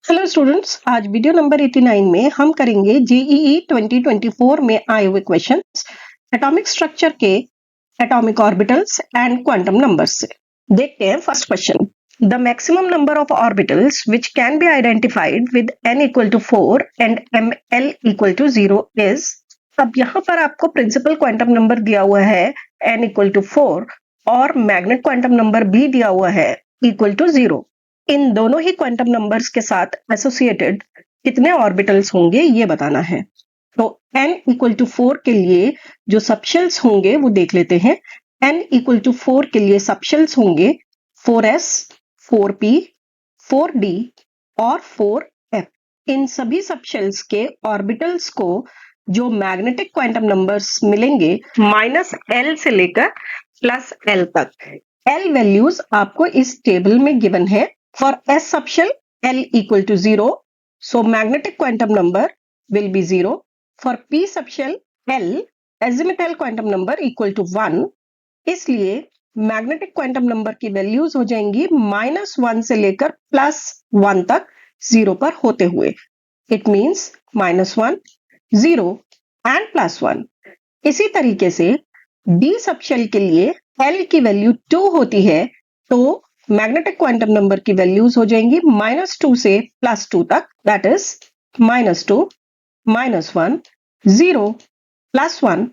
Hello students, आज video number 89 में हम करेंगे जेईई 2024 में आए हुए क्वेश्चंस एटॉमिक स्ट्रक्चर के atomic orbitals and quantum numbers से। देखते हैं first question. The maximum number of orbitals which can be identified with n equal to 4 and ml equal to 0 is. अब यहाँ पर आपको प्रिंसिपल क्वांटम नंबर दिया हुआ है n इक्वल टू 4 और मैग्नेट क्वांटम नंबर भी दिया हुआ है इक्वल टू 0। इन दोनों ही क्वांटम नंबर्स के साथ एसोसिएटेड कितने ऑर्बिटल्स होंगे ये बताना है। तो n इक्वल टू 4 के लिए जो सबशेल्स होंगे वो देख लेते हैं। n इक्वल टू 4 के लिए सबशेल्स होंगे 4s, 4p, 4d और 4f। इन सभी सबशेल्स के ऑर्बिटल्स को जो मैग्नेटिक क्वांटम नंबर्स मिलेंगे -l से लेकर +l तक। l वैल्यूज आपको इस टेबल में गिवन है। For s subshell, l equal to 0, so magnetic quantum number will be 0. For p subshell, l azimuthal quantum number equal to 1. इसलिए मैग्नेटिक क्वांटम नंबर की वैल्यूज हो जाएंगी -1 से लेकर +1 तक 0 पर होते हुए। It means -1, 0 and +1। इसी तरीके से d सबशेल के लिए l की वैल्यू 2 होती है, तो मैग्नेटिक क्वांटम नंबर की वैल्यूज हो जाएंगी -2 से +2 तक, दैट इज -2, -1, 0, +1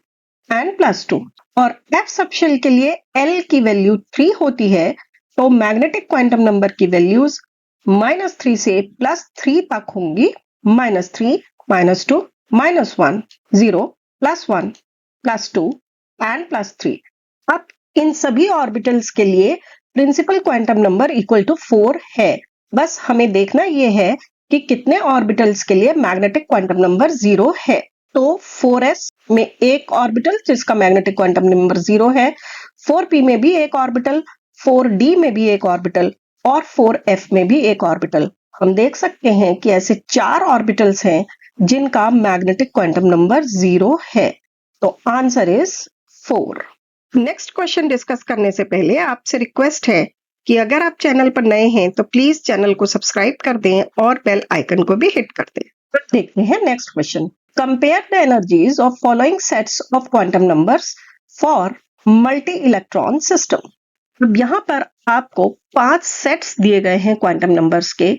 एंड +2। और f सबशेल के लिए l की वैल्यू 3 होती है, तो मैग्नेटिक क्वांटम नंबर की वैल्यूज -3 से +3 तक होंगी, -3, -2, -1, 0, +1, +2 एंड +3। अब इन सभी ऑर्बिटल्स के लिए principal quantum number equal to 4 है। बस हमें देखना यह है कि कितने ऑर्बिटल्स के लिए मैग्नेटिक क्वांटम नंबर 0 है। तो 4s में एक ऑर्बिटल जिसका मैग्नेटिक क्वांटम नंबर 0 है, 4p में भी एक ऑर्बिटल, 4d में भी एक ऑर्बिटल और 4f में भी एक ऑर्बिटल। हम देख सकते हैं कि ऐसे 4 ऑर्बिटल्स हैं जिनका मैग्नेटिक क्वांटम नंबर 0 है। तो answer is 4। Next question discuss करने से पहले आपसे रिक्वेस्ट है कि अगर आप चैनल पर नए हैं तो प्लीज चैनल को सब्सक्राइब कर दें और बेल आइकन को भी हिट कर दें। तो देखते हैं next question. Compare the energies of following sets of quantum numbers for multi electron system. अब यहाँ पर आपको 5 सेट्स दिए गए हैं क्वांटम नंबर्स के।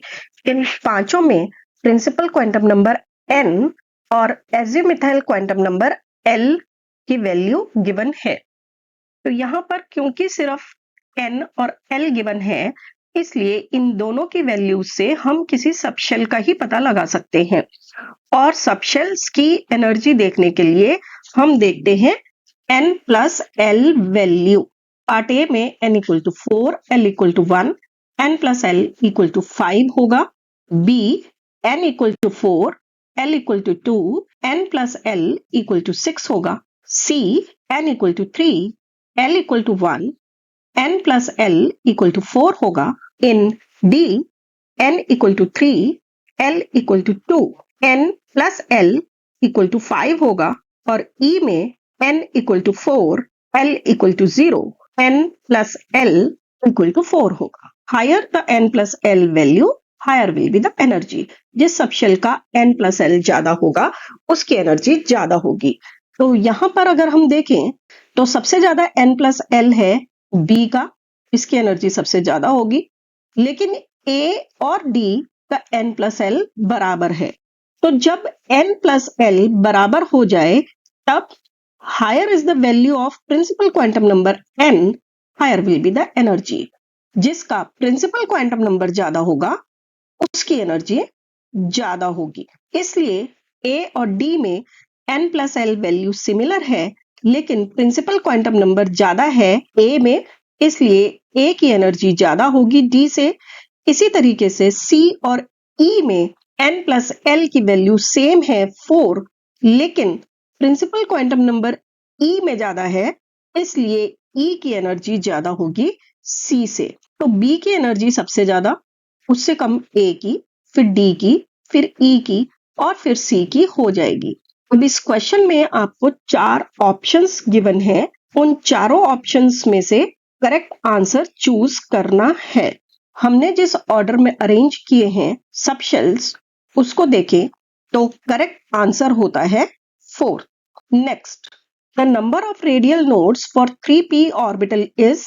इन पांचों में प्रिंसिपल क्वांटम नंबर n और एजिमुथल क्वांटम नंबर l की वैल्यू गिवन है। तो यहाँ पर क्योंकि सिर्फ n और l गिवन है, इसलिए इन दोनों की वैल्यू से हम किसी सबशेल का ही पता लगा सकते हैं। और सबशेल्स की एनर्जी देखने के लिए हम देखते हैं n plus l value. Part A में n equal to 4, l equal to 1, n plus l equal to 5 होगा। b n equal to 4, l equal to 2, n plus l equal to 6 होगा। c n equal to 3, l equal to 1, n plus l equal to 4 होगा। In d n equal to 3, l equal to 2, n plus l equal to 5 होगा। और e में n equal to 4, l equal to 0, n plus l equal to 4 होगा। Higher the n plus l value, higher will be the energy. जिस subshell का n plus l ज्यादा होगा उसकी energy ज्यादा होगी। तो यहां पर अगर हम देखें तो सबसे ज्यादा n प्लस l है b का, इसकी एनर्जी सबसे ज्यादा होगी। लेकिन a और d का n प्लस l बराबर है। तो जब n प्लस l बराबर हो जाए तब higher is the value of principal quantum number n, higher will be the energy. जिसका प्रिंसिपल क्वांटम नंबर ज्यादा होगा उसकी एनर्जी ज्यादा होगी। इसलिए a और d में n plus l value similar है, लेकिन प्रिंसिपल क्वांटम नंबर ज्यादा है a में, इसलिए a की एनर्जी ज्यादा होगी d से। इसी तरीके से c और e में n प्लस l की वैल्यू सेम है 4, लेकिन प्रिंसिपल क्वांटम नंबर e में ज्यादा है, इसलिए e की एनर्जी ज्यादा होगी c से। तो b की एनर्जी सबसे ज्यादा, उससे कम a की, फिर d की, फिर e की और फिर c की हो जाएगी। अब इस क्वेश्चन में आपको 4 ऑप्शंस गिवन हैं। उन चारों ऑप्शंस में से करेक्ट आंसर चूज करना है। हमने जिस ऑर्डर में अरेंज किए हैं सब शेल्स उसको देखें तो करेक्ट आंसर होता है 4। Next, the number of radial nodes for 3p orbital is.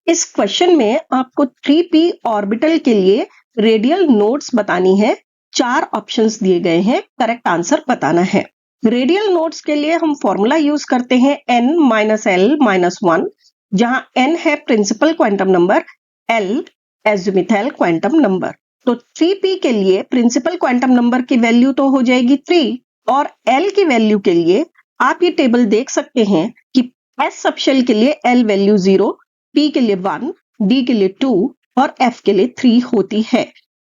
इस क्वेश्चन में आपको 3p ऑर्बिटल के लिए रेडियल नोड्स बतानी है। 4 ऑप्शंस दिए गए हैं, करेक्ट आंसर बताना है। रेडियल नोड्स के लिए हम फॉर्मूला यूज करते हैं n-l-1, जहां n है principal quantum number, l azimuthal quantum number. तो 3p के लिए प्रिंसिपल क्वांटम नंबर की वैल्यू तो हो जाएगी 3 और l की वैल्यू के लिए आप ये टेबल देख सकते हैं कि s सबशेल के लिए l वैल्यू 0, p के लिए 1, d के लिए 2 और f के लिए 3 होती है।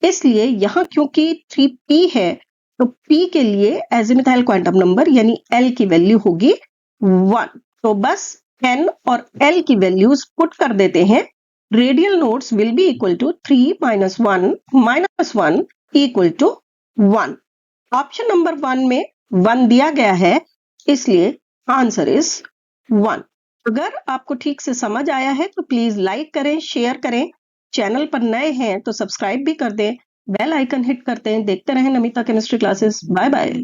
इसलिए यहां क्योंकि 3p है तो p के लिए एज़िमुथल क्वांटम नंबर यानी l की वैल्यू होगी 1। तो बस n और l की वैल्यूज पुट कर देते हैं। Radial nodes will be equal to 3 minus 1 equal to 1। Option number 1 में 1 दिया गया है, इसलिए आंसर इज 1। अगर आपको ठीक से समझ आया है तो प्लीज लाइक करें, शेयर करें। चैनल पर नए हैं तो सब्सक्राइब भी कर दें, बेल आइकन हिट करते हैं। देखते रहें Namita chemistry classes. Bye bye.